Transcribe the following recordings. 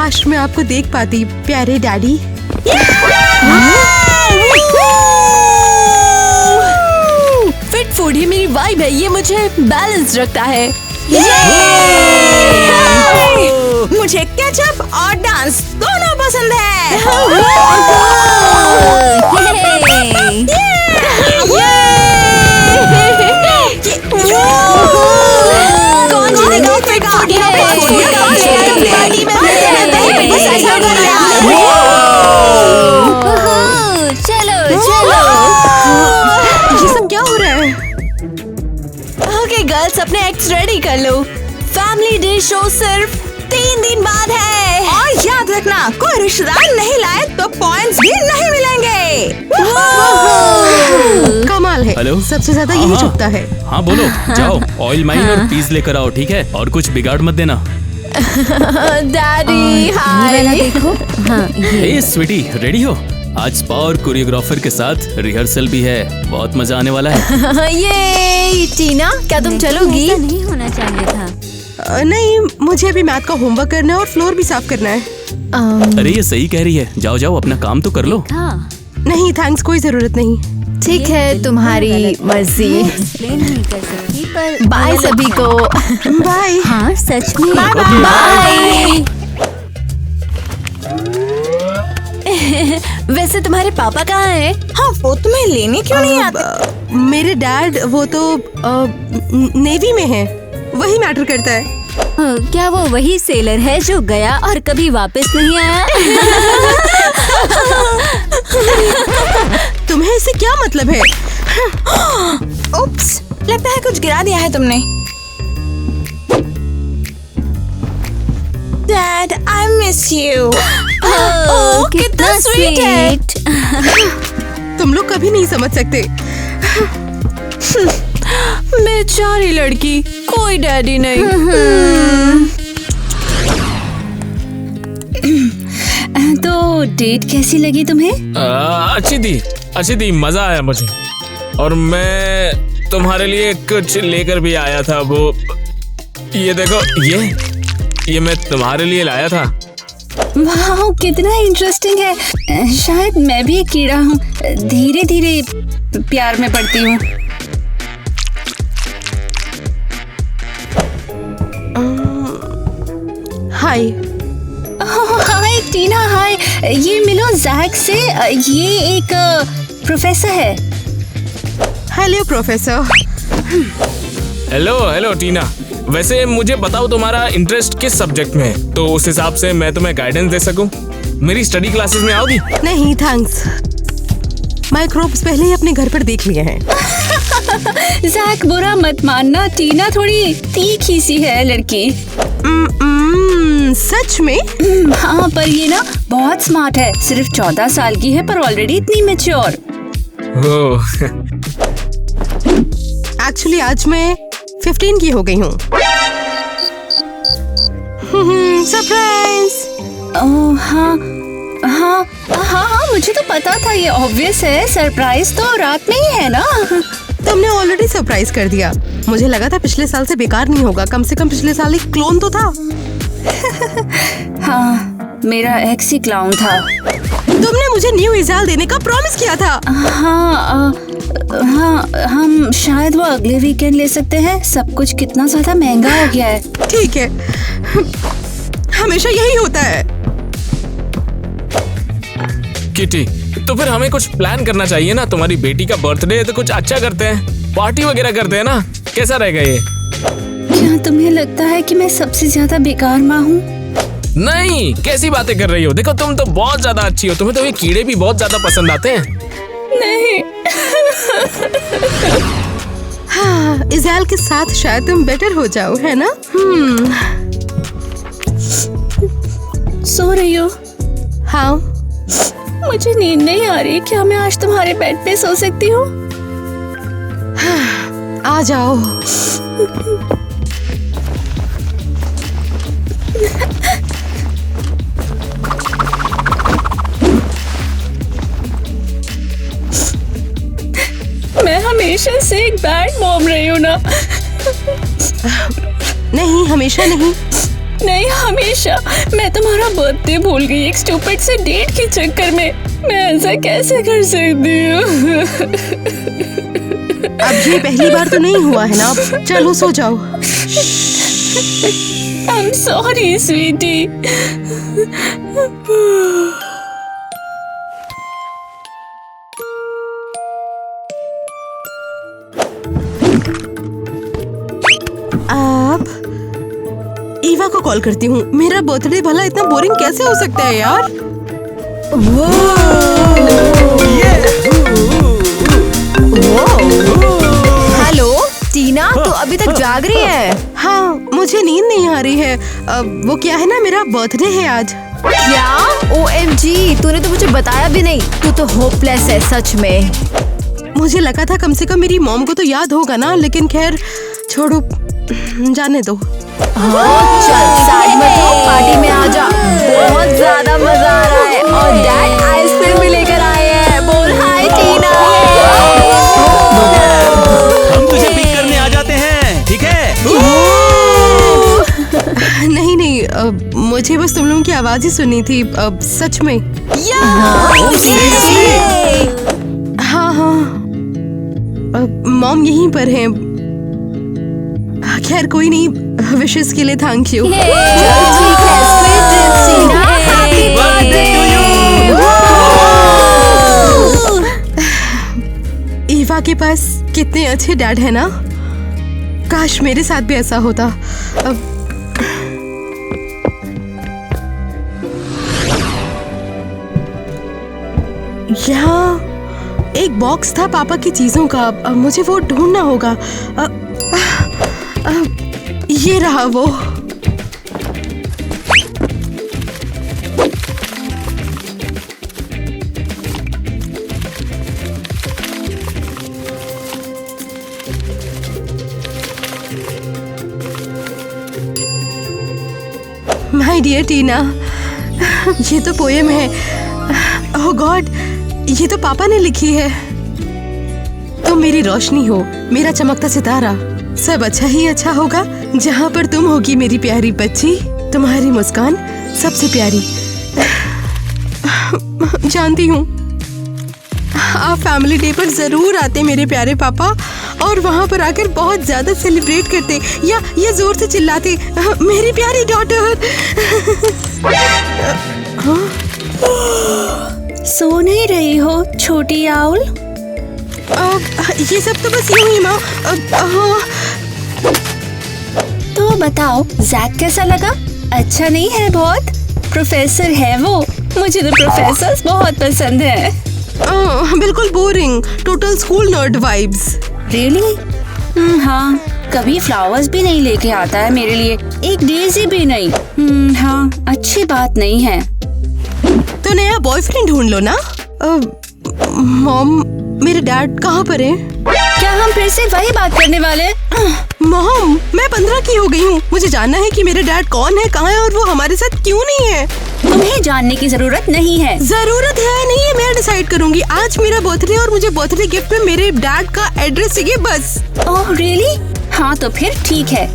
काश मैं आपको देख पाती, प्यारे डैडी। फिट फूड ही मेरी वाइब है, ये मुझे बैलेंस रखता है। मुझे केचप और डांस दोनों पसंद है। कौन जीतेगा? फिट फूड पार्टी में चलो चलो। ये सब क्या हो रहा है? ओके गर्ल्स, अपने एक्ट्स रेडी कर लो। फैमिली डे शो सिर्फ 3 दिन बाद है। और याद रखना, कोई रिश्तेदार नहीं लाए तो पॉइंट्स भी नहीं मिलेंगे। कमाल है। हेलो? सबसे ज्यादा यही चुभता है। हाँ बोलो, जाओ ऑयल माइन और पीस लेकर आओ, ठीक है? और कुछ बिगाड़ मत देना। डैडी हाय। देखो। हाँ, ए स्वीटी, रेडी हो? आज स्पा और कोरियोग्राफर के साथ रिहर्सल भी है, बहुत मजा आने वाला है। ये टीना, क्या तुम चलोगी? ऐसा नहीं होना चाहिए था। नहीं, मुझे अभी मैथ का होमवर्क करना है और फ्लोर भी साफ करना है। अरे ये सही कह रही है, जाओ जाओ अपना काम तो कर लो। हाँ, नहीं थैंक्स, कोई जरूरत नहीं। ठीक है, तुम्हारी मर्जी। एक्सप्लेन नहीं कर सकती पर बाय सभी को। बाय। हाँ सच में। बाय। वैसे तुम्हारे पापा कहाँ हैं? हाँ, वो तुम्हें लेने क्यों नहीं आते? मेरे डैड वो तो नेवी में है, वही मैटर करता है। क्या वो वही सेलर है जो गया और कभी वापस नहीं आया? तुम्हें इससे क्या मतलब है? उप्स, लगता है कुछ गिरा दिया है तुमने। Dad, I miss you. Oh, कितना स्वीट है। तुम लोग कभी नहीं समझ सकते। बेचारी लड़की, कोई डैडी नहीं। तो डेट कैसी लगी तुम्हें? अच्छी थी, मजा आया मुझे। और मैं तुम्हारे लिए कुछ लेकर भी आया था। वो ये देखो, ये मैं तुम्हारे लिए लाया था। वाह, कितना इंटरेस्टिंग है। शायद मैं भी एक कीड़ा हूँ, धीरे धीरे प्यार में पड़ती हूँ। हाय। हाय टीना, हाय। ये मिलो जैक से, ये एक प्रोफेसर है। Hello professor. हेलो टीना। वैसे मुझे बताओ तुम्हारा इंटरेस्ट किस सब्जेक्ट में है, तो उस हिसाब से मैं तुम्हें गाइडेंस दे सकूं। मेरी स्टडी क्लासेस में आओगी? नहीं थैंक्स, माइक्रोब्स पहले ही अपने घर पर देख लिए हैं। जैक, बुरा मत मानना, टीना थोड़ी तीखी सी है लड़की। सच में? हाँ, पर ये ना बहुत स्मार्ट है। सिर्फ 14 साल की है पर ऑलरेडी इतनी मैच्योर। एक्चुअली आज मैं 15 की हो गई हूँ। सरप्राइज। ओह हाँ हाँ हाँ हाँ, मुझे तो पता था, ये ऑब्वियस है। सरप्राइज तो रात में ही है ना। तुमने ऑलरेडी सरप्राइज कर दिया। मुझे लगा था पिछले साल से बेकार नहीं होगा, कम से कम पिछले साल एक क्लोन तो था। हाँ, मेरा एक्स ही क्लाउन था। तुमने मुझे न्यू इजाल देने का प्रॉमिस किया था। हाँ हाँ, हम शायद वो अगले वीकेंड ले सकते हैं। सब कुछ कितना ज्यादा महंगा हो गया है। ठीक है, हमेशा यही होता है। किटी, तो फिर हमें कुछ प्लान करना चाहिए ना। तुम्हारी बेटी का बर्थडे है तो कुछ अच्छा करते हैं, पार्टी वगैरह करते हैं ना। कैसा रहेगा ये? क्या तुम्हें लगता है कि मैं सबसे ज्यादा बेकार माँ हूँ? नहीं, कैसी बातें कर रही हो? देखो, तुम तो बहुत ज्यादा अच्छी हो। तुम्हें तो ये कीड़े भी बहुत ज्यादा पसंद आते हैं। नहीं। हाँ, इजाल के साथ शायद तुम बेटर हो जाओ, है ना? सो रही हो? हाँ। मुझे नींद नहीं आ रही। क्या मैं आज तुम्हारे बेड पे सो सकती हूँ? आ जाओ। मैं हमेशा से एक बैड मॉम रही हूँ ना। नहीं, हमेशा नहीं। नहीं, हमेशा मैं तुम्हारा बर्थडे भूल गई एक स्टूपिड से डेट के चक्कर में। मैं ऐसा कैसे कर सकती हूँ? अब ये पहली बार तो नहीं हुआ है ना। चलो सो जाओ। I'm sorry, sweetie. अब ईवा को कॉल करती हूँ। मेरा बर्थडे भला इतना बोरिंग कैसे हो सकता है यार? हेलो टीना, तू अभी तक जाग रही है? हाँ, मुझे नींद नहीं आ रही है। वो क्या है ना, मेरा बर्थडे है आज। क्या? OMG, तूने तो मुझे बताया भी नहीं। तू तो होपलेस है सच में। मुझे लगा था कम से कम मेरी मॉम को तो याद होगा ना, लेकिन खैर छोड़ो, जाने दो। चल सैड मत हो, पार्टी में आ जा। बहुत ज्यादा मजा आ रहा है और डैड आइसक्रीम भी लेकर आए हैं। बोल हाय टीना। हम तुझे पिक करने आ जाते हैं, ठीक है? नहीं नहीं, मुझे बस तुम लोगों की आवाज ही सुनी थी। सच में। हाँ हाँ, मॉम यहीं पर है। खैर कोई नहीं, विशेस के लिए थैंक यू। ठीक है, sweet dreams Tina. Happy birthday to you. Eva के पास कितने अच्छे डैड है ना। काश मेरे साथ भी ऐसा होता। यहाँ एक बॉक्स था पापा की चीजों का। मुझे वो ढूंढना होगा। ये रहा वो। माय डियर टीना, ये तो पोएम है। ओह गॉड, ये तो पापा ने लिखी है। तुम मेरी रोशनी हो, मेरा चमकता सितारा। सब अच्छा ही अच्छा होगा जहाँ पर तुम होगी मेरी प्यारी बच्ची। तुम्हारी मुस्कान सबसे प्यारी। जानती हूँ आप फैमिली डे पर जरूर आते मेरे प्यारे पापा, और वहाँ पर आकर बहुत ज्यादा सेलिब्रेट करते या ये जोर से चिल्लाते, मेरी प्यारी डॉटर। सो नहीं रही हो छोटी आउल? ये सब तो बस यूं ही माँ। तो बताओ जैक कैसा लगा? अच्छा नहीं है बहुत? प्रोफेसर है वो। मुझे तो प्रोफेसर्स बहुत पसंद है। बिल्कुल boring, total school nerd vibes. Really? हाँ, कभी फ्लावर्स भी नहीं लेके आता है मेरे लिए, एक डेज़ी भी नहीं। हाँ, अच्छी बात नहीं है। तो नया बॉयफ्रेंड ढूंढ लो ना। मॉम, मेरे डैड कहाँ पर है? क्या हम फिर से वही बात करने वाले? मॉम, मैं 15 की हो गई हूँ। मुझे जानना है कि मेरे डैड कौन है, कहाँ है और वो हमारे साथ क्यों नहीं है। तुम्हें जानने की जरूरत नहीं है। जरूरत है नहीं है, मैं डिसाइड करूंगी। आज मेरा बर्थडे और मुझे बर्थडे गिफ्ट में मेरे डैड का एड्रेस चाहिए बस। Oh really? हाँ तो फिर ठीक है।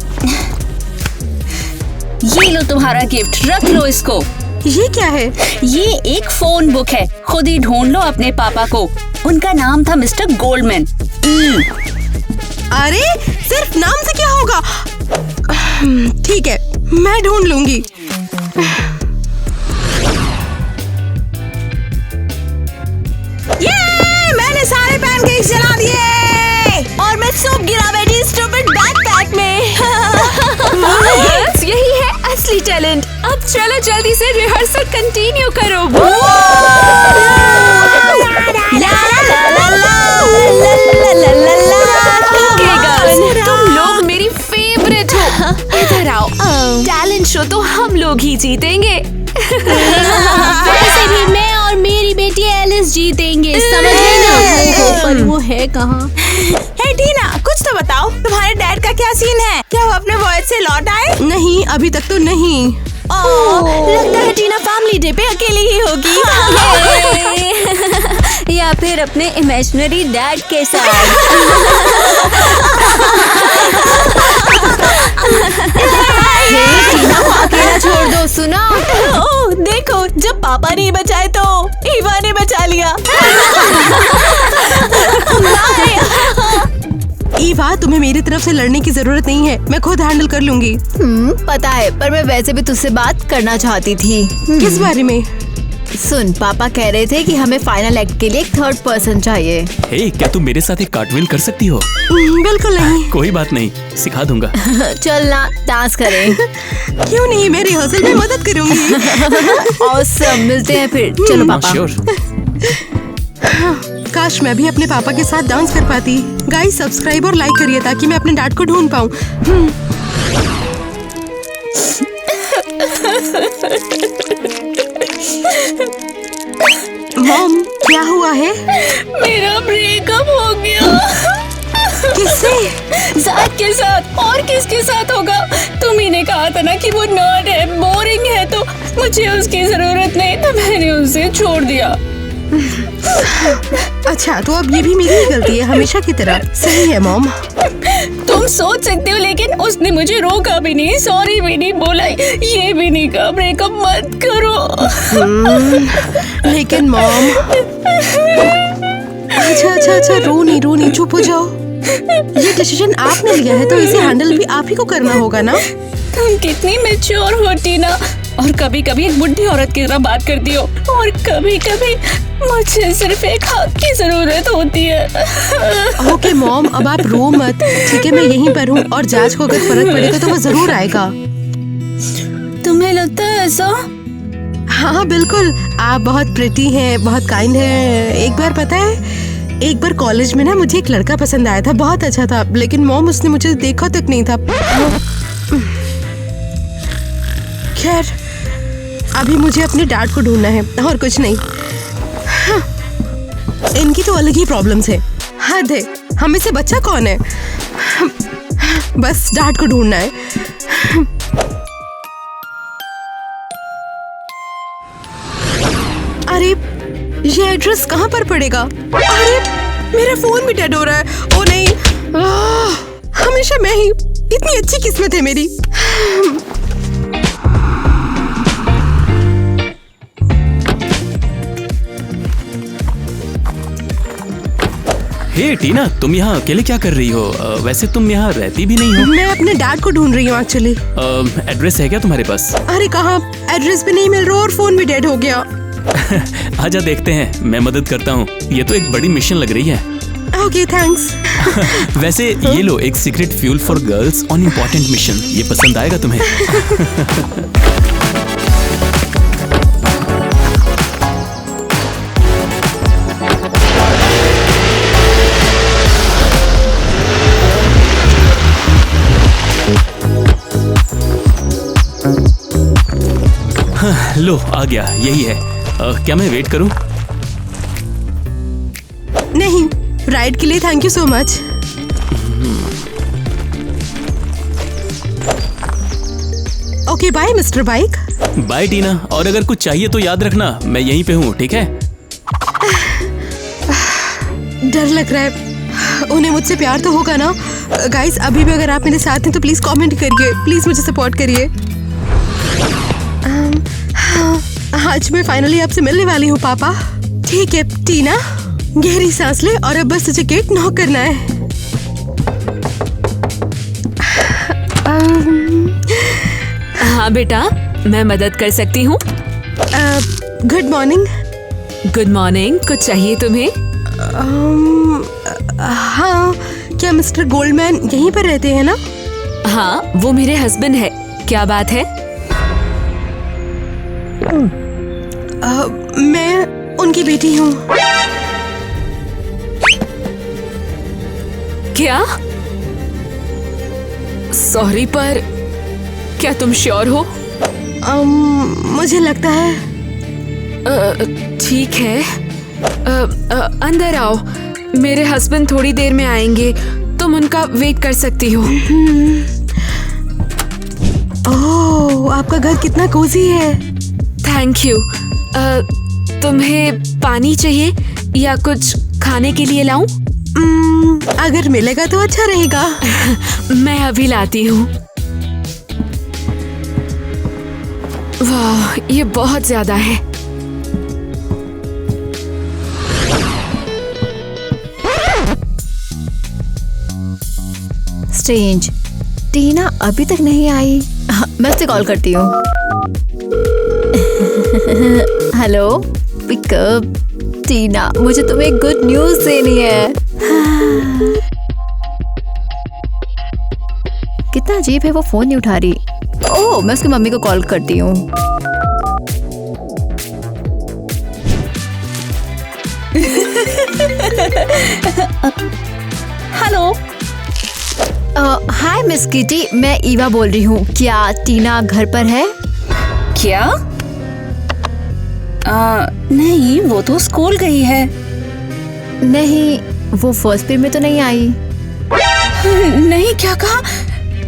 ये लो तुम्हारा गिफ्ट, रख लो इसको। ये क्या है? ये एक फोन बुक है, खुद ही ढूंढ लो अपने पापा को। उनका नाम था मिस्टर गोल्डमैन। अरे सिर्फ नाम से क्या होगा? ठीक है, मैं ढूंढ लूंगी। ये मैंने सारे पैनकेक्स जला दिए और मैं सूप गिरा बैठी स्टूपिड बैकपैक में। यही है असली टैलेंट। अब चलो जल्दी से रिहर्सल कंटिन्यू करो। तुम लोग मेरी फेवरेट हो। इधर आओ, टैलेंट शो तो हम लोग ही जीतेंगे। वैसे भी मैं और मेरी बेटी एलिस जीतेंगे, समझ गई ना? पर वो है कहाँ? हे टीना, कुछ तो बताओ, तुम्हारे डैड का क्या सीन है? क्या वो अपने वॉयस से लौट आए? नहीं, अभी तक तो नहीं। लगता है टीना फैमिली डे पे अकेली ही होगी। या फिर अपने इमेजिनरी डैड के साथ। टीना को सुना? ओह देखो, जब पापा नहीं बचाए तो ईवा ने बचा लिया। ईवा, तुम्हें मेरी तरफ से लड़ने की जरूरत नहीं है, मैं खुद हैंडल कर लूंगी। पता है, पर मैं वैसे भी तुझसे बात करना चाहती थी। किस बारे में? सुन, पापा कह रहे थे कि हमें फाइनल एक्ट के लिए एक थर्ड पर्सन चाहिए। हे, क्या तुम मेरे साथ एक कार्टविल कर सकती हो? बिल्कुल नहीं। कोई बात नहीं, सिखा दूंगा। चल ना, डांस करें। क्यों नहीं, मैं रिहर्सल में मदद करूंगी। ऑसम, मिलते हैं फिर। चलो पापा। श्योर। काश मैं भी अपने पापा के साथ डांस कर पाती। गाइस, सब्सक्राइब और लाइक करिए ताकि मैं अपने डैड को ढूंढ पाऊँ। मॉम, क्या हुआ है? मेरा ब्रेकअप हो गया। किससे? जैक के साथ। और किसके साथ होगा? तुम ही ने कहा था ना कि वो नर्ड है, बोरिंग है, तो मुझे उसकी जरूरत नहीं, तो मैंने उसे छोड़ दिया। अच्छा, तो अब ये भी मेरी ही गलती है, हमेशा की तरह। सही है मॉम। तुम सोच सकते हो, लेकिन उसने मुझे रोका भी नहीं, सॉरी भी नहीं बोला, ये भी नहीं कहा ब्रेकअप मत करो। लेकिन मॉम। अच्छा, रो नहीं, चुप हो जाओ। ये डिसीजन आपने लिया है तो इसे हैंडल भी आप ही को करना होगा ना। तुम कितनी मैच्योर होती ना, और कभी कभी एक बुढ़ी औरत की तरह बात करती हो, और कभी कभी मुझे सिर्फ एक हक की जरूरत होती है। ओके मॉम, अब आप रो मत, ठीक है? मैं यहीं पर हूँ और जाज को अगर फर्क पड़ेगा तो वो जरूर आएगा। तुम्हें लगता है ऐसा? हाँ बिल्कुल, आप बहुत प्रिटी हैं, बहुत काइंड हैं। एक बार पता है, एक बार कॉलेज में ना मुझे एक लड़का पसंद आया था, बहुत अच्छा था, लेकिन मॉम उसने मुझे देखा तक नहीं था। खैर, अभी मुझे अपने डैड को ढूंढना है और कुछ नहीं। हाँ, इनकी तो अलग ही प्रॉब्लम्स है। हद है, हमें से बच्चा कौन है? बस डैड को ढूंढना है। अरे, ये एड्रेस कहाँ पर पड़ेगा? अरे, मेरा फोन भी डेड हो रहा है। ओ नहीं, हमेशा मैं ही। इतनी अच्छी किस्मत है मेरी। हे टीना, तुम यहाँ अकेले क्या कर रही हो? वैसे तुम यहाँ रहती भी नहीं हो। मैं अपने डैड को ढूंढ रही हूँ एक्चुअली। एड्रेस है क्या तुम्हारे पास? अरे कहाँ, एड्रेस भी नहीं मिल रहा और फोन भी डेड हो गया। आजा देखते हैं, मैं मदद करता हूँ। ये तो एक बड़ी मिशन लग रही है। Okay, thanks. वैसे ये लो, एक secret fuel for girls on important mission. ये पसंद आएगा तुम्हें। लो, आ गया, यही है। क्या मैं वेट करूं? नहीं, राइड के लिए thank you so much. Okay, bye mister bike. Bye Tina, और अगर कुछ चाहिए तो याद रखना, मैं यहीं पे हूँ, ठीक है? डर लग रहा है। उन्हें मुझसे प्यार तो होगा ना? गाइस, अभी भी अगर आप मेरे साथ हैं तो प्लीज कमेंट करिए, प्लीज मुझे सपोर्ट करिए। आज मैं फाइनली आपसे मिलने वाली हूँ पापा। ठीक है टीना, गहरी सांस ले और अब बस तुझे गेट नॉक करना है। हाँ बेटा, मैं मदद कर सकती हूँ। Good morning. गुड मॉर्निंग, कुछ चाहिए तुम्हें? हाँ, क्या मिस्टर गोल्डमैन यहीं पर रहते हैं ना? हाँ, वो मेरे हस्बैंड है। क्या बात है? मैं उनकी बेटी हूँ। क्या? सॉरी, पर क्या तुम श्योर हो? मुझे लगता है। ठीक है, अंदर आओ। मेरे हस्बैंड थोड़ी देर में आएंगे, तुम उनका वेट कर सकती हो। ओह, आपका घर कितना कोजी है। Thank you. तुम्हें पानी चाहिए या कुछ खाने के लिए लाऊं? अगर मिलेगा तो अच्छा रहेगा। मैं अभी लाती हूँ। वाह, ये बहुत ज्यादा है। स्ट्रेंज, टीना अभी तक नहीं आई। मैं उससे कॉल करती हूँ। Hello, pickup. टीना, मुझे तुम्हें गुड न्यूज देनी है। कितना अजीब है, वो फोन नहीं उठा रही। ओह, मैं उसकी मम्मी को कॉल करती हूँ। हेलो। हाय मिस किटी, मैं ईवा बोल रही हूँ। क्या टीना घर पर है? क्या? नहीं, वो तो स्कूल गई है। नहीं, वो फर्स्ट पीरियड में तो नहीं आई। नहीं, क्या कहा?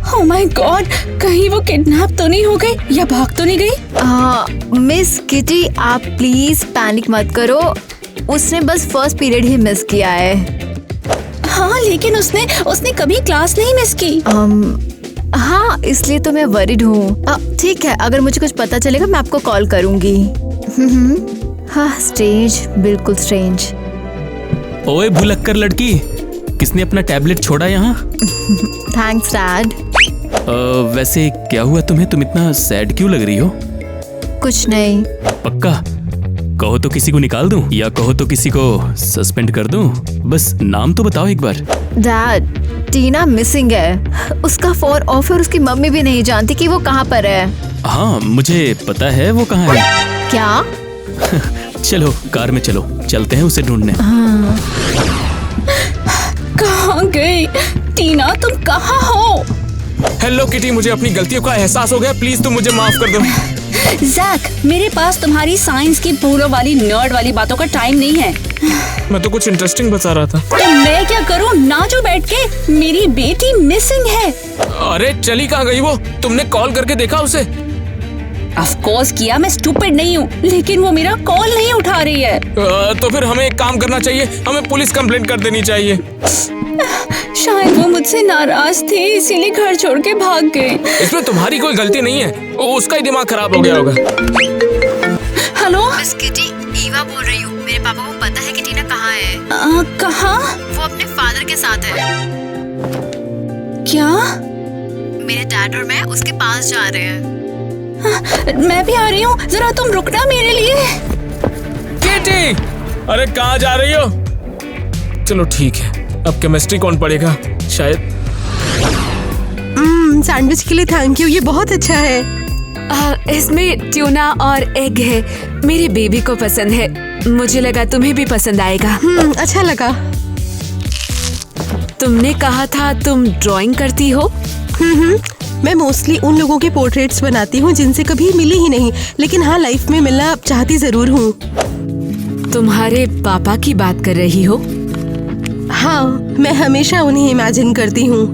ओह माय गॉड, कहीं वो किडनैप तो नहीं हो गई या भाग तो नहीं गई? मिस किटी, आप प्लीज पैनिक मत करो। उसने बस फर्स्ट पीरियड ही मिस किया है। हाँ, लेकिन उसने कभी क्लास नहीं मिस की। हाँ, इसलिए तो मैं वरीड हूँ। ठीक है, अगर मुझे कुछ पता चलेगा मैं आपको कॉल करूंगी। हाँ, स्ट्रेंज, बिल्कुल स्ट्रेंज। ओए भुलक्कर लड़की, किसने अपना टैबलेट छोड़ा यहाँ? Thanks dad. वैसे क्या हुआ तुम्हें? तुम इतना सैड क्यों लग रही हो? कुछ नहीं। पक्का? कहो तो किसी को निकाल दूं या कहो तो किसी को सस्पेंड कर दूं? बस नाम तो बताओ एक बार। डैड, टीना मिसिंग है। उसका फोन ऑफ है और उसकी मम्मी भी नहीं जानती कि वो कहाँ पर है। हाँ, मुझे पता है वो कहाँ है। क्या? चलो कार में चलो, चलते हैं उसे ढूंढने। कहाँ गई? टीना, तुम कहाँ हो? हेलो किटी, मुझे अपनी गलतियों का एहसास हो गया। प्लीज तुम मुझे माफ कर दो। जैक, मेरे पास तुम्हारी साइंस की पूर्व वाली नर्ड वाली बातों का टाइम नहीं है। मैं तो कुछ इंटरेस्टिंग बता रहा था। तो मैं क्या करूँ? नाचो बैठ के। मेरी बेटी मिसिंग है। अरे चली कहाँ गई वो? तुमने कॉल करके देखा उसे? ऑफ कोर्स किया, मैं स्टूपिड नहीं हूँ, लेकिन वो मेरा कॉल नहीं उठा रही है। तो फिर हमें एक काम करना चाहिए, हमें पुलिस कंप्लेंट कर देनी चाहिए। शायद वो मुझसे नाराज थी, इसीलिए घर छोड़ के भाग गई। इसमें तुम्हारी कोई गलती नहीं है, उसका ही दिमाग खराब हो गया होगा। हेलो मिस किटी, ईवा बोल रही हूँ। मेरे पापा को पता है कि टीना कहाँ है। कहाँ? वो अपने फादर के साथ है। क्या? मेरे डैड और मैं उसके पास जा रहे हैं। मैं भी आ रही हूँ, जरा तुम रुकना मेरे लिए। किटी, अरे कहाँ जा रही हो? चलो ठीक है, अब केमिस्ट्री कौन पढ़ेगा? शायद। सैंडविच के लिए थैंक यू, ये बहुत अच्छा है। इसमें ट्यूना और एग है। मेरी बेबी को पसंद है। मुझे लगा तुम्हें भी पसंद आएगा। अच्छा लगा। तुमने कहा था तुम ड्राइंग करती हो। मैं मोस्टली उन लोगों के पोर्ट्रेट्स बनाती हूँ जिनसे कभी मिली ही नहीं, लेकिन हाँ, लाइफ में मिलना चाहती जरूर हूँ। तुम्हारे पापा की बात कर रही हो? हाँ, मैं हमेशा उन्हें इमेजिन करती हूँ।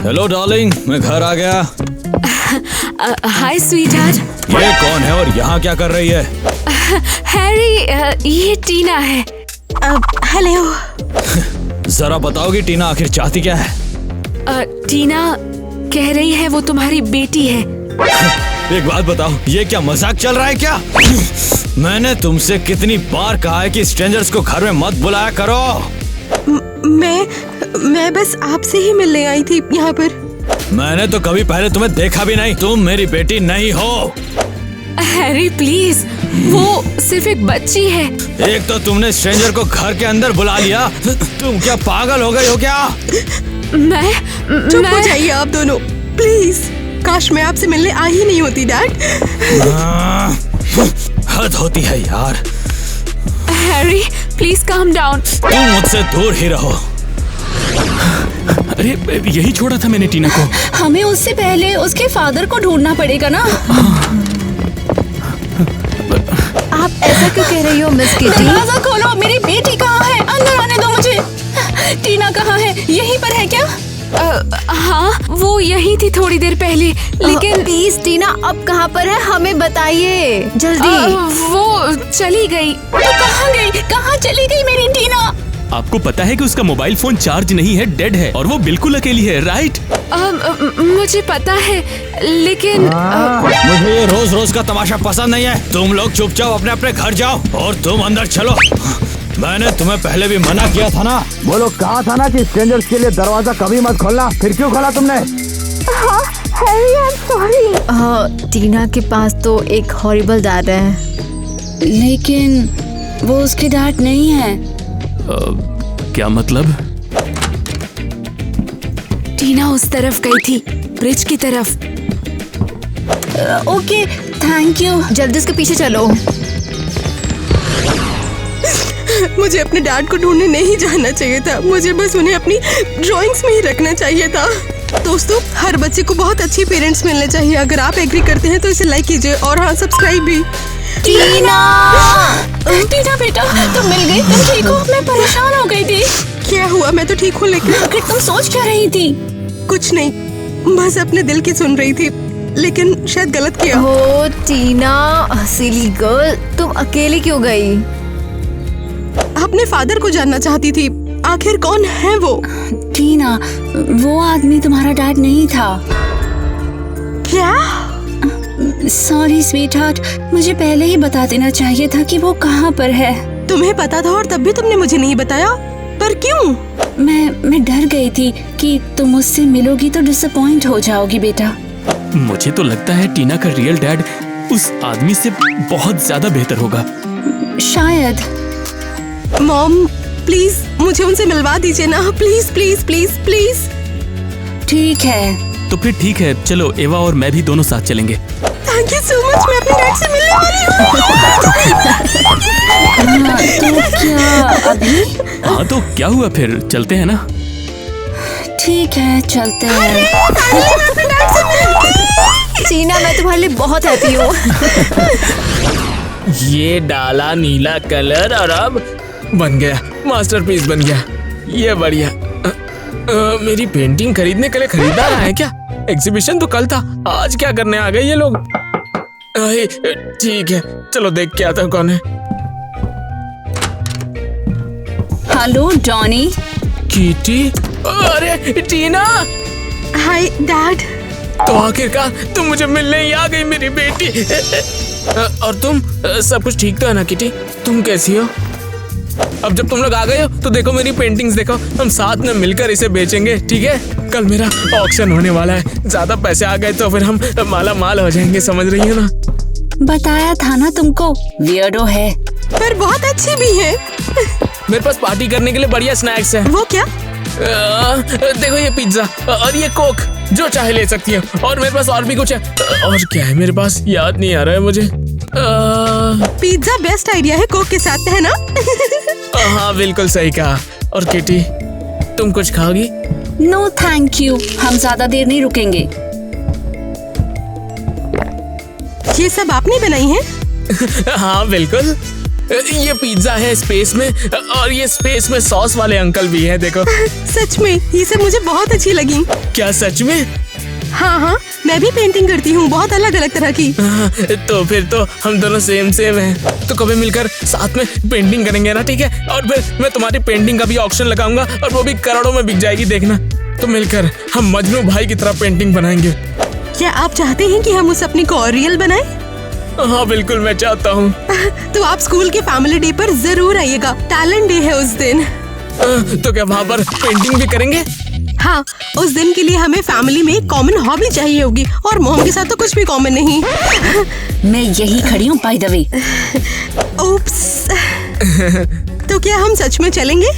हेलो डार्लिंग, मैं घर आ गया। हाय स्वीटहार्ट। ये कौन है और यहाँ क्या कर रही है? हैरी, ये टीना है। हेलो। जरा बताओगी टीना आखिर चाहती क्या है? टीना कह रही है वो तुम्हारी बेटी है। एक बात बताओ, ये क्या मजाक चल रहा है क्या? मैंने तुमसे कितनी बार कहा है कि स्ट्रेंजर्स को घर में मत बुलाया करो। मैं बस आपसे ही मिलने आई थी यहाँ पर। मैंने तो कभी पहले तुम्हें देखा भी नहीं। तुम मेरी बेटी नहीं हो। हैरी प्लीज, वो सिर्फ एक बच्ची है। एक तो तुमने स्ट्रेंजर को घर के अंदर बुला लिया। तुम क्या पागल हो गई हो क्या? चुप हो जाइए आप दोनों, प्लीज। काश मैं आपसे मिलने आ ही नहीं होती डैड। हद होती है यार। Harry please calm down. तुम मुझसे दूर ही रहो। अरे यही छोड़ा था मैंने टीना को। हमें उससे पहले उसके फादर को ढूंढना पड़ेगा ना। आप ऐसा क्यों कह रही हो मिस किटी? दरवाजा खोलो, मेरी बेटी कहाँ है? अंदर आने दो मुझे। टीना कहाँ है? यहीं पर है क्या? हाँ, वो यहीं थी थोड़ी देर पहले, लेकिन प्लीज टीना अब कहाँ पर है हमें बताइए जल्दी। वो चली गई। तो कहाँ गई? कहाँ चली गई मेरी टीना? आपको पता है कि उसका मोबाइल फोन चार्ज नहीं है, डेड है, और वो बिल्कुल अकेली है, राइट? मुझे पता है, लेकिन मुझे ये रोज रोज का तमाशा पसंद नहीं है। तुम लोग चुपचाप अपने अपने घर जाओ और तुम अंदर चलो। मैंने तुम्हें पहले भी मना किया था ना। वो लोग कहा था ना कि स्ट्रेंजर्स के लिए दरवाजा कभी मत खोलना, फिर क्यों खोला तुमने? टीना के पास तो एक हॉरिबल डैड है। लेकिन वो उसके डैड नहीं है। क्या मतलब? टीना उस तरफ गई थी, ब्रिज की तरफ। Okay, thank you. जल्दी उसके पीछे चलो। मुझे अपने डैड को ढूंढने नहीं जाना चाहिए था, मुझे बस उन्हें अपनी ड्राइंग्स में ही रखना चाहिए था। दोस्तों, हर बच्चे को बहुत अच्छे पेरेंट्स मिलने चाहिए। अगर आप एग्री करते हैं तो इसे लाइक कीजिए और हाँ, सब्सक्राइब भी। टीना बेटा, तुम मिल गई, तुम ठीक हो? मैं परेशान हो गई थी। क्या हुआ? मैं तो ठीक हूँ, लेकिन आखिर तुम सोच क्या रही थी? कुछ नहीं, बस अपने दिल की सुन रही थी, लेकिन शायद गलत किया। ओ टीना, सिली गर्ल, तुम अकेली क्यों गई? अपने फादर को जानना चाहती थी, आखिर कौन है वो? टीना, वो आदमी तुम्हारा डैड नहीं था। क्या? सॉरी स्वीट हार्ट, मुझे पहले ही बता देना चाहिए था कि वो कहाँ पर है। तुम्हें पता था और तब भी तुमने मुझे नहीं बताया, पर क्यों? मैं डर गई थी कि तुम मुझसे मिलोगी तो डिसअपॉइंट हो जाओगी बेटा। मुझे तो लगता है टीना का रियल डैड उस आदमी से बहुत ज्यादा बेहतर होगा। शायद। मॉम, प्लीज मुझे उनसे मिलवा दीजिए ना, प्लीज प्लीज प्लीज प्लीज। ठीक है। तो फिर ठीक है, चलो एवा और मैं भी दोनों साथ चलेंगे। थैंक यू सो मच, मैं अपने डैड से मिलने वाली हूँ। तो क्या अभी? हाँ तो क्या हुआ, फिर चलते हैं ना? ठीक है, चलते हैं। टीना, मैं तुम्हारे लिए बहुत हैप्पी हूँ। ये डाला नीला कलर और अब बन गया, मास्टरपीस बन गया। ये बढ़िया। मेरी पेंटिंग खरीदने के लिए खरीदार आए क्या? एग्जीबिशन तो कल था, आज क्या करने आ गए ये लोग? ठीक है, चलो देख के आता हूँ कौन है। Hello Donny. कीटी? अरे टीना! Hi dad. तो आखिरकार तुम मुझे मिलने ही आ गई, मेरी बेटी। और तुम, सब कुछ ठीक तो है ना किटी? तुम कैसी हो? अब जब तुम लोग आ गए हो तो देखो मेरी पेंटिंग्स देखो, हम साथ में मिलकर इसे बेचेंगे, ठीक है? कल मेरा ऑक्शन होने वाला है, ज्यादा पैसे आ गए तो फिर हम माला माल हो जाएंगे, समझ रही हो ना? बताया था ना तुमको, वियर्डो है पर बहुत अच्छी भी है। मेरे पास पार्टी करने के लिए बढ़िया स्नैक्स है। वो क्या? देखो ये पिज्जा और ये कोक, जो चाहे ले सकती है। और मेरे पास और भी कुछ है। और क्या है मेरे पास, याद नहीं आ रहा है मुझे। पिज्जा बेस्ट आइडिया है कोक के साथ, है ना? हाँ बिल्कुल सही कहा। और किटी, तुम कुछ खाओगी? नो थैंक यू, हम ज्यादा देर नहीं रुकेंगे। ये सब आपने बनाई है? हाँ बिल्कुल, ये पिज्जा है स्पेस में, और ये स्पेस में सॉस वाले अंकल भी हैं, देखो। सच में ये सब मुझे बहुत अच्छी लगी। क्या सच में? हाँ हाँ, मैं भी पेंटिंग करती हूँ, बहुत अलग अलग तरह की। तो फिर तो हम दोनों सेम हैं। तो कभी मिलकर साथ में पेंटिंग करेंगे ना, ठीक है? और फिर मैं तुम्हारी पेंटिंग का भी ऑक्शन लगाऊंगा और वो भी करोड़ों में बिक जाएगी, देखना। तो मिलकर हम मजनू भाई की तरह पेंटिंग बनाएंगे। क्या आप चाहते हैं कि हम उस अपनी को और रियल बनाएं? हाँ बिल्कुल, मैं चाहता हूँ। तो आप स्कूल के फैमिली डे पर जरूर आइएगा, टैलेंट डे है उस दिन। तो क्या वहाँ पर पेंटिंग भी करेंगे? हाँ, उस दिन के लिए हमें फैमिली में एक कॉमन हॉबी चाहिए होगी, और मॉम के साथ तो कुछ भी कॉमन नहीं। मैं यही खड़ी हूँ बाय द वे। ओप्स। तो क्या हम सच में चलेंगे?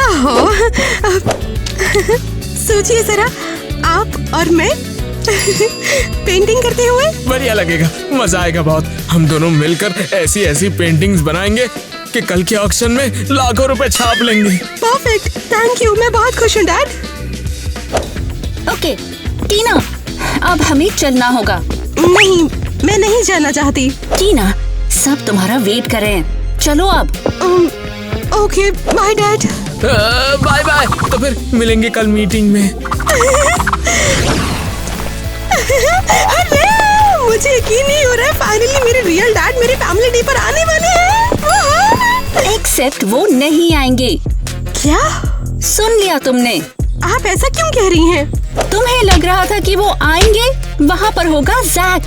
ओहो, सोचिए जरा, आप और मैं पेंटिंग करते हुए। बढ़िया लगेगा, मजा आएगा बहुत। हम दोनों मिलकर ऐसी ऐसी पेंटिंग्स बनाएंगे कि कल के ऑक्शन में लाखों रुपए छाप लेंगे। परफेक्ट, थैंक यू, मैं बहुत खुश हूँ डैड। ओके टीना, अब हमें चलना होगा। नहीं, मैं नहीं जाना चाहती। टीना, सब तुम्हारा वेट कर रहे हैं, चलो अब। Okay, bye dad. Bye bye. तो फिर मिलेंगे कल मीटिंग में। अरे, मुझे यकीन नहीं हो रहा है, फाइनली मेरे रियल डैड मेरे फैमिली डे पर आने वाले हैं। एक्सेप्ट वो नहीं आएंगे। क्या? सुन लिया तुमने? आप ऐसा क्यों कह रही हैं? तुम्हें लग रहा था कि वो आएंगे, वहाँ पर होगा जैक।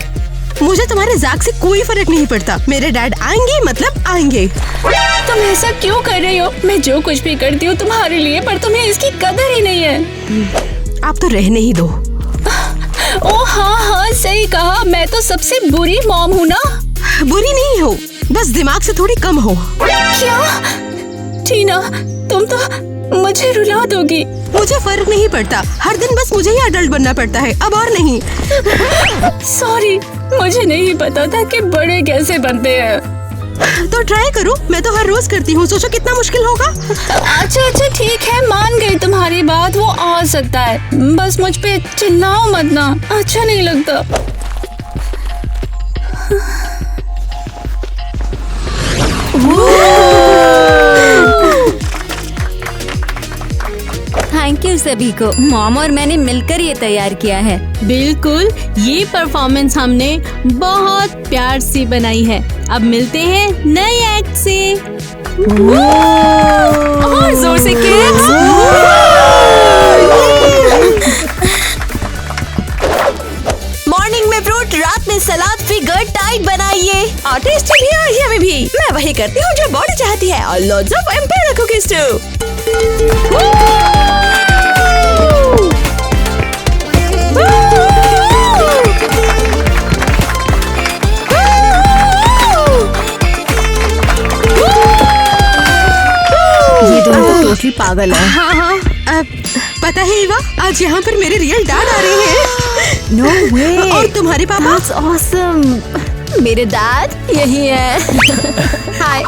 मुझे तुम्हारे जैक से कोई फर्क नहीं पड़ता। मेरे डैड आएंगे मतलब आएंगे। तुम ऐसा क्यों कर रही हो? मैं जो कुछ भी करती हूँ तुम्हारे लिए, पर तुम्हें इसकी कदर ही नहीं है। आप तो रहने ही दो। ओ हाँ, सही कहा। मैं तो सबसे बुरी मॉम हूँ ना। बुरी नहीं हो, बस दिमाग से थोड़ी कम हो। क्या? टीना, तुम तो मुझे रुला दोगी। मुझे फर्क नहीं पड़ता, हर दिन बस मुझे ही अडल्ट बनना पड़ता है, अब और नहीं। सॉरी, मुझे नहीं पता था कि बड़े कैसे बनते हैं। तो ट्राई करो, मैं तो हर रोज करती हूँ, सोचो कितना मुश्किल होगा। अच्छा ठीक है, मान गई तुम्हारी बात, वो आ सकता है। बस मुझ पे चिल्लाओ मत ना, अच्छा नहीं लगता। थैंक यू सभी को। मॉम और मैंने मिलकर ये तैयार किया है। बिल्कुल, ये परफॉर्मेंस हमने बहुत प्यार से बनाई है। अब मिलते हैं नए एक्ट से। और जोर से किड्स। मॉर्निंग में फ्रूट, रात में सलाद, फिगर टाइट बनाइए। और टेस्टी भी और यम्मी भी। मैं वही करती हूँ जो बॉडी चाहती है। और lots of empire cookies too. ये दोनों टोटली पागल है। हाँ, पता है ईवा, आज यहाँ पर मेरे रियल डैड आ रहे हैं। नो वे। और तुम्हारे पापा? That's awesome। मेरे डैड यही है। हाय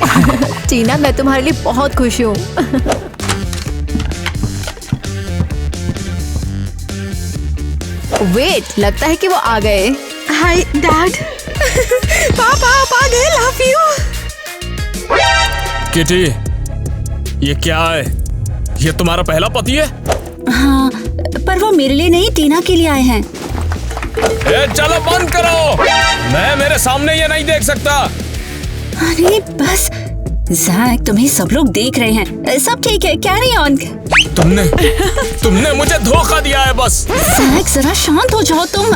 टीना, मैं तुम्हारे लिए बहुत खुश हूँ। वेट, लगता है कि वो आ गए। Hi dad. पापा आप आ गए, लव यू। किटी, ये क्या है? ये तुम्हारा पहला पति है? हाँ, पर वो मेरे लिए नहीं, टीना के लिए आए हैं। ए, चलो बंद करो, मैं मेरे सामने ये नहीं देख सकता। अरे बस जैक, तुम्हें सब लोग देख रहे हैं। सब ठीक है, कैरी ऑन। तुमने मुझे धोखा दिया है बस। जैक, जरा शांत हो जाओ तुम।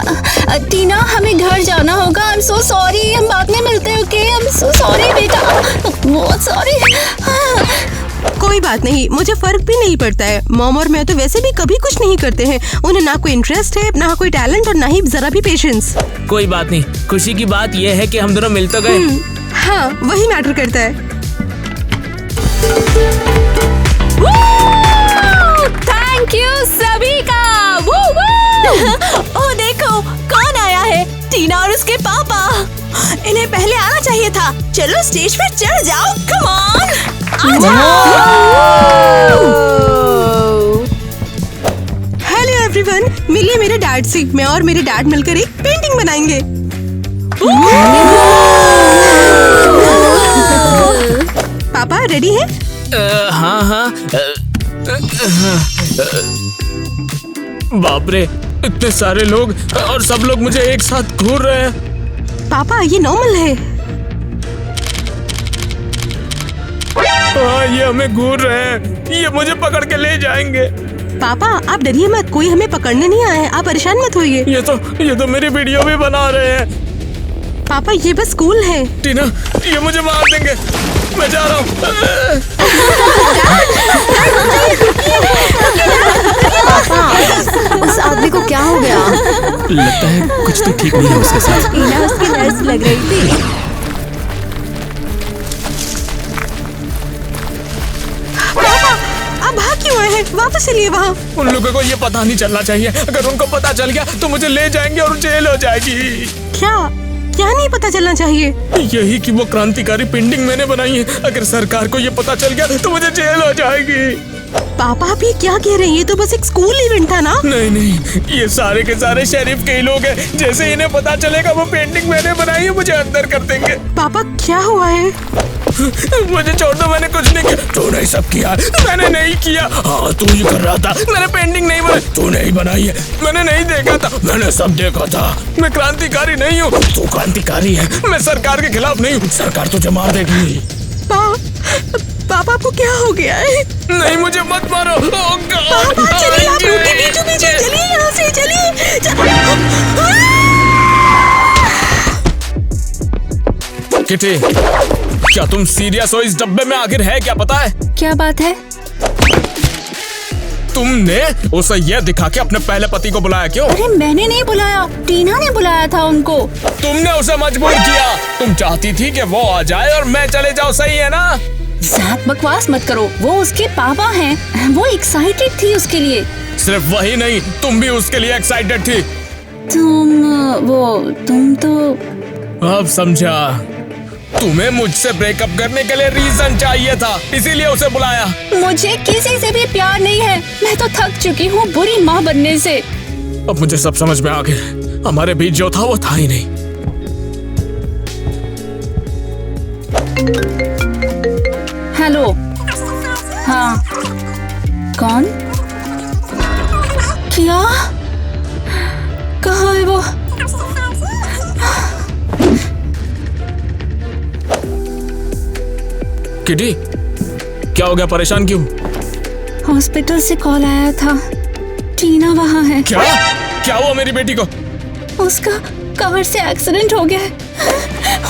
टीना, हमें घर जाना होगा। आई एम सो सॉरी, हम बाद में मिलते हैं। Okay, I am so sorry बेटा, बहुत सॉरी। कोई बात नहीं, मुझे फर्क भी नहीं पड़ता है। मॉम और मैं तो वैसे भी कभी कुछ नहीं करते हैं। उन्हें ना कोई इंटरेस्ट है, ना कोई टैलेंट और ना ही जरा भी पेशेंस। कोई बात नहीं, खुशी की बात ये है कि हम दोनों मिल तो गए। हाँ, वही मैटर करता है। थैंक यू सभी का। ओह देखो, कौन आया है? टीना और उसके पापा। इन्हें पहले आना चाहिए था। चलो स्टेज पर चढ़ जाओ, कम ऑन, आ जाओ। हेलो एवरीवन, मिलिए मेरे डैड से। मैं और मेरे डैड मिलकर एक पेंटिंग बनाएंगे। पापा रेडी है? हाँ। बाप रे, इतने सारे लोग और सब लोग मुझे एक साथ घूर रहे हैं। पापा ये नॉर्मल है। हाँ, ये हमें घूर रहे हैं, ये मुझे पकड़ के ले जाएंगे। पापा आप डरिए मत, कोई हमें पकड़ने नहीं आया है, आप परेशान मत होइए। ये तो मेरी वीडियो भी बना रहे हैं। पापा ये बस स्कूल है। टीना, ये मुझे मार देंगे, मैं जा रहा हूँ। उस आदमी को क्या हो गया? लगता है कुछ तो ठीक नहीं है उसके साथ। टीना उसकी नर्स लग रही थी। आप भाग क्यों आए हैं? वापस चलिए वहाँ। उन लोगों को ये पता नहीं चलना चाहिए। अगर उनको पता चल गया तो मुझे ले जाएंगे और जेल हो जाएगी। क्या नहीं पता चलना चाहिए? यही कि वो क्रांतिकारी पेंटिंग मैंने बनाई है। अगर सरकार को ये पता चल गया तो मुझे जेल हो जाएगी। पापा आप ये क्या कह रहे हैं? ये तो बस एक स्कूल इवेंट था ना। नहीं, ये सारे के सारे शेरिफ के ही लोग हैं। जैसे इन्हें पता चलेगा वो पेंटिंग मैंने बनाई है, मुझे अंदर कर देंगे। पापा क्या हुआ है? मुझे छोड़ दो, मैंने कुछ नहीं किया। तूने सब किया, मैंने नहीं किया। हाँ तू ही कर रहा था, मैंने पेंटिंग नहीं बनाई, तू नहीं बनाई है, मैंने नहीं देखा था, मैंने सब देखा था। मैं क्रांतिकारी नहीं हूँ, तू क्रांतिकारी है। मैं सरकार के खिलाफ नहीं हूँ, सरकार तुझे मार देगी। पापा को क्या हो गया है? नहीं मुझे मत मारो। Oh God! पापा चलिए, आप रोड के बीचों बीच चलिए, यहाँ से चलिए। किटी, क्या तुम सीरियस हो? इस डब्बे में आखिर है क्या पता है? क्या बात है? तुमने उसे यह दिखा के अपने पहले पति को बुलाया क्यों? अरे मैंने नहीं बुलाया, टीना ने बुलाया था उनको। तुमने उसे मजबूर किया। तुम चाहती थी कि वो आ जाए और मैं चले जाऊं, सही है ना? ज़्यादा बकवास मत करो, वो उसके पापा हैं। वो एक्साइटेड थी उसके लिए। सिर्फ वही नहीं, तुम भी उसके लिए एक्साइटेड थी। तुम तो अब समझा। तुम्हें मुझसे ब्रेकअप करने के लिए रीजन चाहिए था, इसीलिए उसे बुलाया। मुझे किसी से भी प्यार नहीं है। मैं तो थक चुकी हूँ बुरी माँ बनने से। अब मुझे सब समझ में आ गया। हमारे बीच जो था वो था ही नहीं। हेलो। हाँ कौन? क्या? कहाँ है वो? किटी, क्या हो गया? परेशान क्यों? हॉस्पिटल से कॉल आया था, टीना वहाँ है। क्या? क्या हुआ मेरी बेटी को? उसका कार से एक्सीडेंट हो गया है।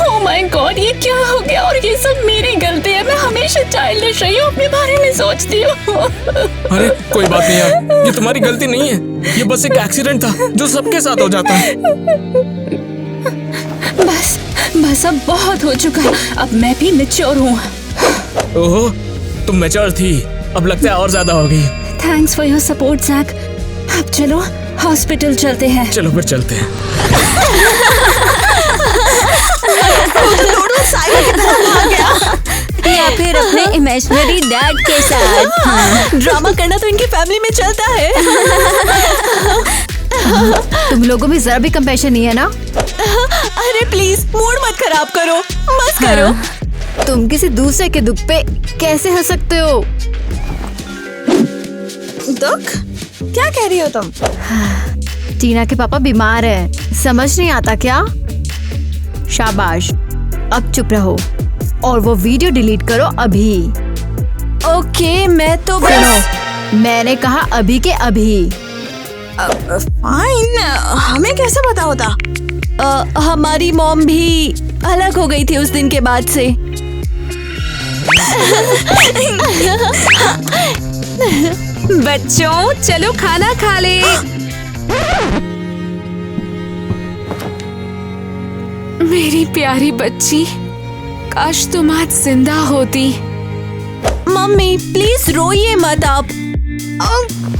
ओह माय गॉड, ये क्या हो गया? और ये सब मेरी गलती है। मैं हमेशा चाइल्डिश रही हूँ, अपने बारे में सोचती हूँ। अरे कोई बात नहीं यार, ये तुम्हारी गलती नहीं है। ये बस एक एक्सीडेंट था जो सबके साथ हो जाता है। बस अब बहुत हो चुका है। अब मैं भी मैच्योर हूँ। ओहो, तुम मैच्योर थी, अब लगता है और ज्यादा हो गई। Thanks for your support Jack. अब चलो हॉस्पिटल चलते हैं। चलो फिर चलते हैं। दोनों साइड की तरफ भाग गया। या फिर अपने इमेजिनरी डैड के साथ। हाँ। ड्रामा करना तो इनकी फैमिली में चलता है। तुम लोगों में जरा भी कंपैशन नहीं है ना? अरे प्लीज मूड मत खराब करो, मत करो। तुम किसी दूसरे के दुख पे कैसे हंस सकते हो? दुख? क्या कह रही हो तुम? टीना के पापा बीमार हैं, समझ नहीं आता क्या? शाबाश, अब चुप रहो और वो वीडियो डिलीट करो अभी। ओके, मैं तो सुनो, मैंने कहा अभी के अभी। फाइन, हमें कैसे पता होता? हमारी मॉम भी अलग हो गई थी उस दिन के बाद से। बच्चों चलो खाना खा ले। मेरी प्यारी बच्ची, काश तुम आज जिंदा होती। मम्मी प्लीज रोइए मत आप।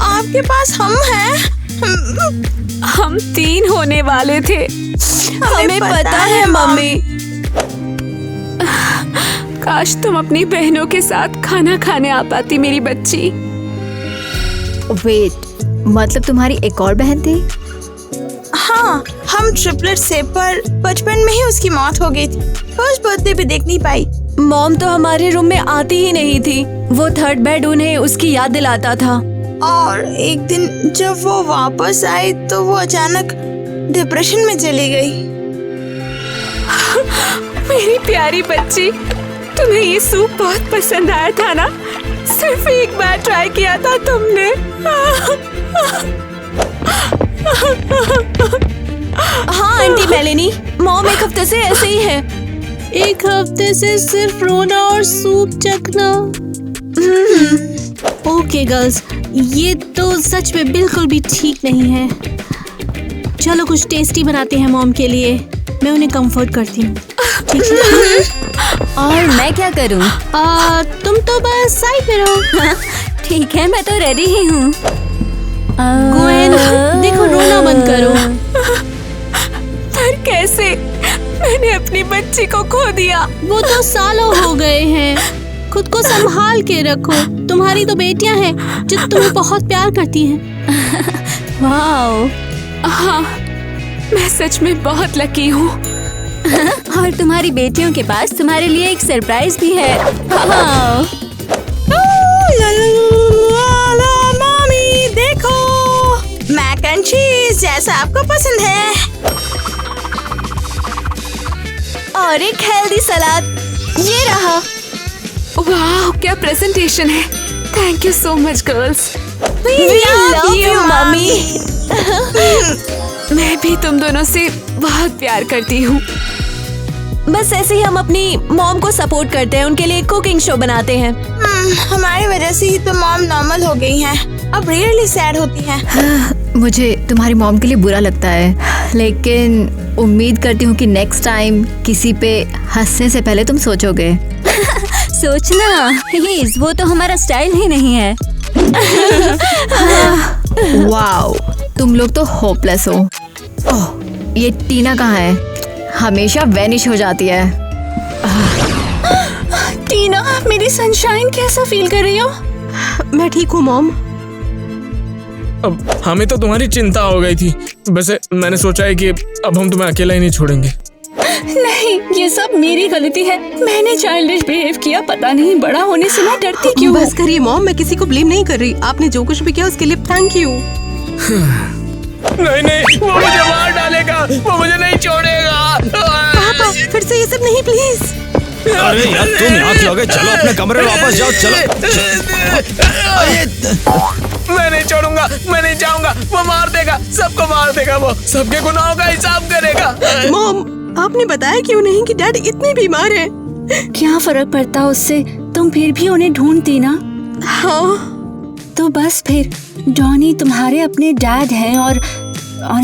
आपके पास हम हैं। हम 3 होने वाले थे। हमें पता है मम्मी। काश तुम अपनी बहनों के साथ खाना खाने आ पाती मेरी बच्ची। वेट, मतलब तुम्हारी एक और बहन थी? हाँ, हम ट्रिपलेट से, पर बचपन में ही उसकी मौत हो गई थी। फर्स्ट बर्थडे भी देख नहीं पाई। मॉम तो हमारे रूम में आती ही नहीं थी। वो थर्ड बेड उन्हें उसकी याद दिलाता था। और एक दिन जब वो वापस आई तो वो अचानक डिप्रेशन में चली गई। मेरी प्यारी बच्ची, तुम्हें ये सूप बहुत पसंद आया था ना? सिर्फ एक बार ट्राई किया था तुमने। हाँ आंटी मेलेनी, मॉम एक हफ्ते से ऐसे ही है। एक हफ्ते से सिर्फ रोना और सूप चखना। ओके गर्ल्स, ये तो सच में बिल्कुल भी ठीक नहीं है। चलो कुछ टेस्टी बनाते हैं मॉम के लिए। मैं उन्हें कंफर्ट करती हूँ, ठीक है? और मैं क्या करूँ? तुम तो बस साइड में रहो। ठीक है, मैं तो रेडी ही हूँ। गोएन, देखो रोना बंद करो। पर कैसे? मैंने अपनी बच्ची को खो दिया। वो तो सालों हो गए हैं। खुद को संभाल के रखो। तुम्हारी तो बेटियां हैं जो तुम्हें बहुत प्यार करती हैं। वाओ। हाँ, मैं सच में बहुत लकी हूँ। और तुम्हारी बेटियों के पास तुम्हारे लिए एक सरप्राइज भी है। हाँ। मम्मी देखो, मैक एंड चीज जैसा आपको पसंद है, और एक हेल्दी सलाद ये रहा। वाह, क्या प्रेजेंटेशन है। Thank you so much girls. We love you, mummy. मैं भी तुम दोनों से बहुत प्यार करती हूँ। बस ऐसे ही हम अपनी मॉम को सपोर्ट करते हैं, उनके लिए कुकिंग शो बनाते हैं। हमारी वजह से ही तो मॉम नॉर्मल हो गई हैं, अब रियली सैड होती हैं। मुझे तुम्हारी मॉम के लिए बुरा लगता है, लेकिन उम्मीद करती हूँ कि नेक्स्ट टाइम किसी पे हंसने से पहले तुम सोचोगे। सोचना प्लीज, वो तो हमारा स्टाइल ही नहीं है। वाओ, तुम लोग तो होपलेस हो। ओह, ये टीना कहाँ है? हमेशा वैनिश हो जाती है। टीना, मेरी सनशाइन, कैसा फील कर रही हो? मैं ठीक हूँ मॉम। अब हमें तो तुम्हारी चिंता हो गई थी, वैसे मैंने सोचा है कि अब हम तुम्हें अकेला ही नहीं छोड़ेंगे। नहीं, ये सब मेरी गलती है। मैंने चाइल्डिश बिहेव किया, पता नहीं बड़ा होने से मैं डरती क्यों। बस करिए मॉम, मैं किसी को ब्लेम नहीं कर रही। आपने जो कुछ भी किया उसके लिए थैंक यू। नहीं, वो मुझे मार डालेगा, वो मुझे नहीं छोड़ेगा। पापा, फिर से ये सब नहीं प्लीज। अरे यार, तुम यहाँ क्यों आ गए? चलो अपने कमरे में वापस जाओ, चलो। मैं नहीं छोड़ूंगा, मैं नहीं जाऊंगा, वो मार देगा, सबको मार देगा, वो सबके गुनाहों का हिसाब करेगा। मॉम, आपने बताया क्यों नहीं कि डैड इतने बीमार हैं? क्या फर्क पड़ता उससे, तुम फिर भी उन्हें ढूंढती ना। हाँ तो बस फिर डॉनी तुम्हारे अपने डैड हैं, और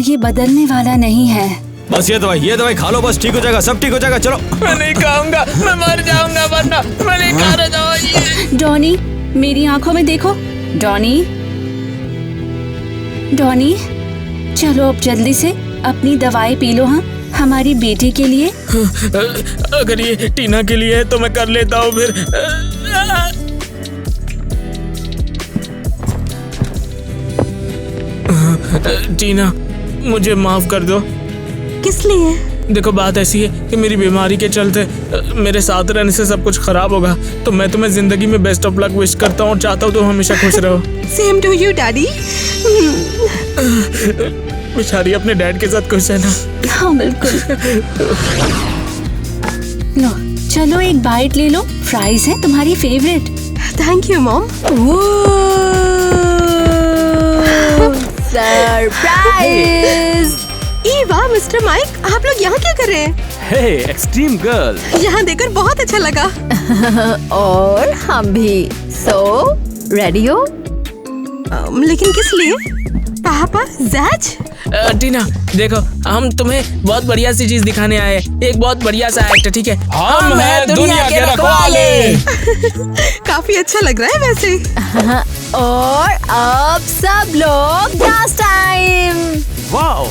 ये बदलने वाला नहीं है। बस ये दवाई खा लो, बस ठीक हो जाएगा, सब ठीक हो जाएगा। चलो। मैं नहीं खाऊंगा, मैं मर जाऊंगा वरना, मैं नहीं खा रहा दवाई। डॉनी, मेरी आंखों में देखो। डॉनी, डॉनी, चलो अब जल्दी से अपनी दवाई पी लो। हाँ, हमारी बेटी के लिए। अगर ये टीना के लिए है तो मैं कर लेता हूँ फिर। टीना, मुझे माफ कर दो। किस लिए? देखो, बात ऐसी है कि मेरी बीमारी के चलते मेरे साथ रहने से सब कुछ खराब होगा, तो मैं तुम्हें जिंदगी में बेस्ट ऑफ लक विश करता हूँ और चाहता हूँ तुम हमेशा खुश रहो। Same to you daddy. बेचारी अपने डैड के साथ खुश है ना? हाँ बिल्कुल। लो, चलो एक बाइट ले लो, फ्राइज है तुम्हारी favourite. Thank you mom. Surprise! ई वाह मिस्टर माइक, आप लोग यहाँ क्या कर रहे हैं? हे एक्सट्रीम गर्ल, यहाँ देखकर बहुत अच्छा लगा। और हम भी। सो रेडी हो? लेकिन किस लिए? पापा, जैज? टीना देखो, हम तुम्हें बहुत बढ़िया सी चीज दिखाने आए हैं, एक बहुत बढ़िया सा एक्ट, ठीक है? हम हैं दुनिया के रखवाले। काफी अच्छा लग रहा है वैसे। और अब सब लोग डांस टाइम। वाओ,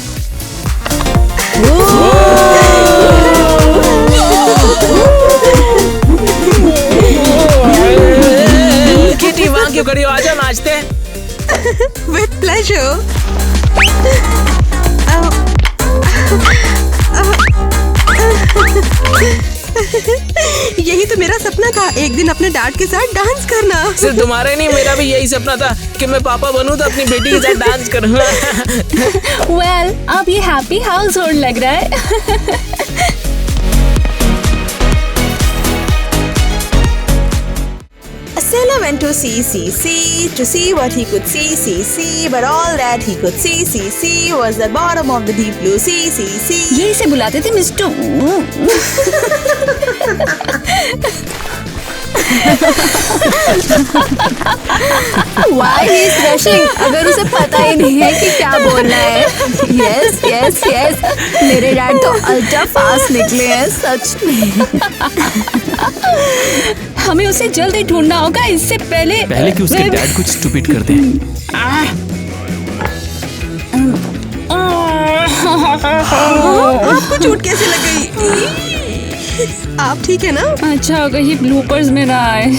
किटी वहाँ क्यों खड़ी हो, आजा नाचते हैं। With pleasure. यही तो मेरा सपना था, एक दिन अपने डैड के साथ डांस करना। सिर्फ तुम्हारे नहीं, मेरा भी यही सपना था कि मैं पापा बनूं तो अपनी बेटी के साथ डांस करूंगा। वेल, अब ये हैप्पी हाउस होल्ड लग रहा है। Sailor went to sea to see what he could see, but all that he could see was the bottom of the deep blue sea. ये इसे बुलाते थे mister. Why he is rushing? अगर उसे पता ही नहीं है कि क्या बोलना है। Yes, yes, yes. मेरे डैड तो अल्ट्रा फास्ट निकले हैं सच में। हमें उसे जल्दी ढूंढना होगा, इससे पहले कि उसके डैड कुछ स्टूपिड कर दे। आपको चोट कैसे लग गई? आप ठीक है ना? अच्छा होगा ये ब्लूपर्स में ना आए।